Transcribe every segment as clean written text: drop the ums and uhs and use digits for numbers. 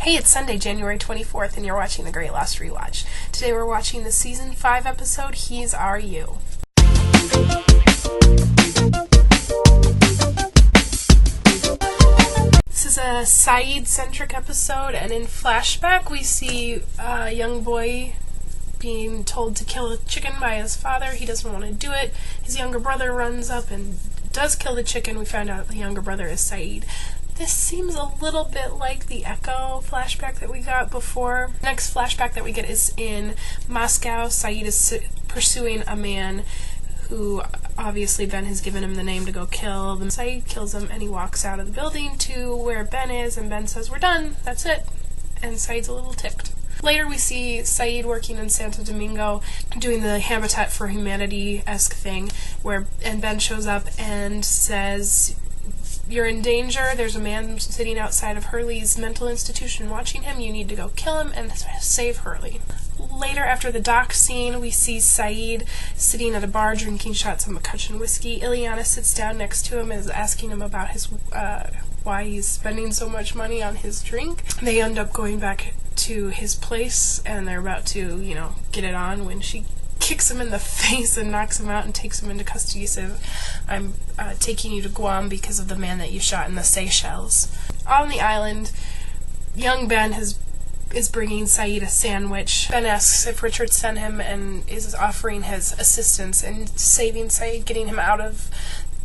Hey, it's Sunday, January 24th, and you're watching The Great Lost Rewatch. Today we're watching the Season 5 episode, He's Are You. This is a Sayid-centric episode, and in flashback we see a young boy being told to kill a chicken by his father. He doesn't want to do it. His younger brother runs up and does kill the chicken. We found out the younger brother is Sayid. This seems a little bit like the Echo flashback that we got before. The next flashback that we get is in Moscow. Sayid is pursuing a man who obviously Ben has given him the name to go kill. Sayid kills him and he walks out of the building to where Ben is, and Ben says, "We're done, that's it." And Sayid's a little ticked. Later we see Sayid working in Santo Domingo doing the Habitat for Humanity-esque thing and Ben shows up and says, "You're in danger. There's a man sitting outside of Hurley's mental institution watching him. You need to go kill him and save Hurley." Later, after the dock scene, we see Sayid sitting at a bar drinking shots of McCutcheon whiskey. Ileana sits down next to him and is asking him about his why he's spending so much money on his drink. They end up going back to his place and they're about to, get it on when she kicks him in the face and knocks him out and takes him into custody. So I'm taking you to Guam because of the man that you shot in the Seychelles. On the island, young Ben is bringing Sayid a sandwich. Ben asks if Richard sent him and is offering his assistance in saving Sayid, getting him out of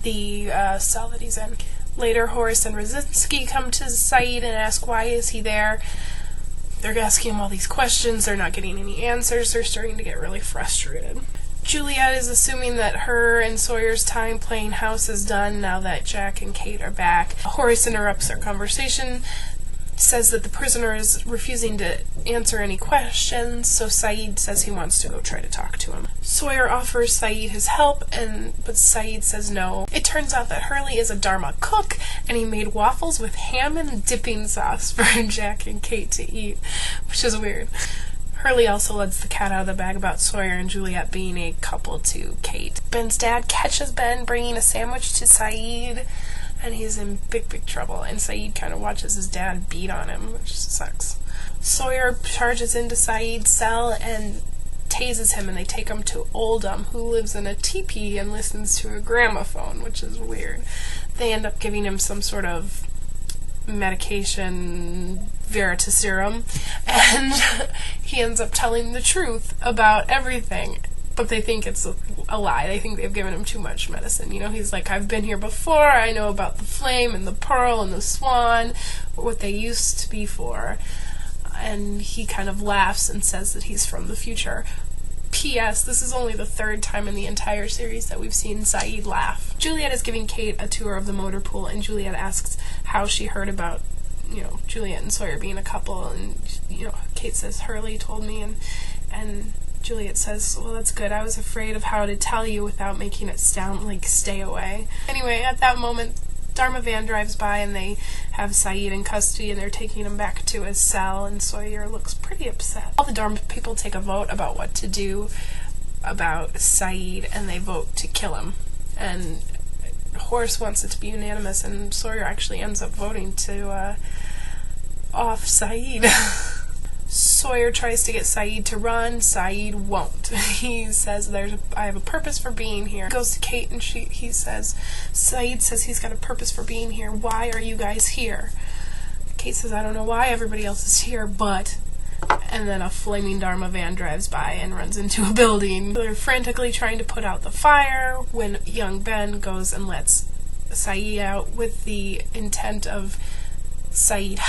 the cell that he's in. Later, Horace and Rosinski come to Sayid and ask why is he there. They're asking him all these questions, they're not getting any answers, they're starting to get really frustrated. Juliet is assuming that her and Sawyer's time playing house is done now that Jack and Kate are back. Horace interrupts their conversation, says that the prisoner is refusing to answer any questions, so Sayid says he wants to go try to talk to him. Sawyer offers Sayid his help, but Sayid says no. It turns out that Hurley is a Dharma cook, and he made waffles with ham and dipping sauce for Jack and Kate to eat, which is weird. Hurley also lets the cat out of the bag about Sawyer and Juliet being a couple to Kate. Ben's dad catches Ben bringing a sandwich to Sayid, and he's in big trouble, and Sayid kind of watches his dad beat on him, which sucks. Sawyer charges into Sayid's cell and tases him, and they take him to Oldham, who lives in a teepee and listens to a gramophone, which is weird. They end up giving him some sort of medication, Veritaserum, and he ends up telling the truth about everything. But they think it's a lie. They think they've given him too much medicine. He's like, "I've been here before. I know about the flame and the pearl and the swan, what they used to be for." And he kind of laughs and says that he's from the future. P.S. This is only the third time in the entire series that we've seen Sayid laugh. Juliet is giving Kate a tour of the motor pool, and Juliet asks how she heard about, Juliet and Sawyer being a couple, and, Kate says, "Hurley told me," and Juliet says, "Well, that's good. I was afraid of how to tell you without making it sound like stay away." Anyway, at that moment, Dharma van drives by and they have Sayid in custody and they're taking him back to his cell, and Sawyer looks pretty upset. All the Dharma people take a vote about what to do about Sayid, and they vote to kill him. And Horace wants it to be unanimous, and Sawyer actually ends up voting to off Sayid. Sawyer tries to get Sayid to run. Sayid won't. He says, "I have a purpose for being here." He goes to Kate and he says, Sayid says he's got a purpose for being here. "Why are you guys here?" Kate says, "I don't know why everybody else is here, but..." And then a flaming Dharma van drives by and runs into a building. They're frantically trying to put out the fire when young Ben goes and lets Sayid out with the intent of Sayid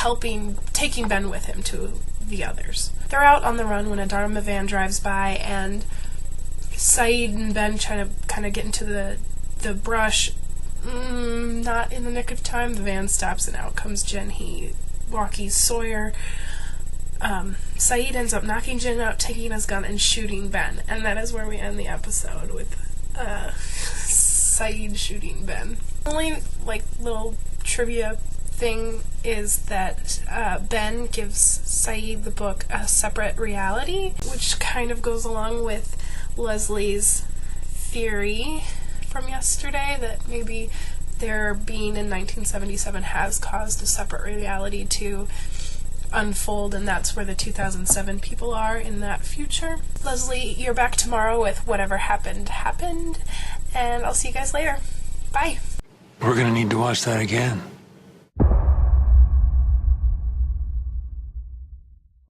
taking Ben with him to the others. They're out on the run when a Dharma van drives by, and Sayid and Ben kind of get into the brush. Not in the nick of time. The van stops and out comes Jen. He walkies Sawyer. Sayid ends up knocking Jen out, taking his gun, and shooting Ben. And that is where we end the episode, with Sayid shooting Ben. Only little trivia thing is that Ben gives Sayid the book A Separate Reality, which kind of goes along with Leslie's theory from yesterday that maybe their being in 1977 has caused a separate reality to unfold, and that's where the 2007 people are in that future. Leslie, you're back tomorrow with Whatever Happened, Happened, and I'll see you guys later. Bye. We're gonna need to watch that again.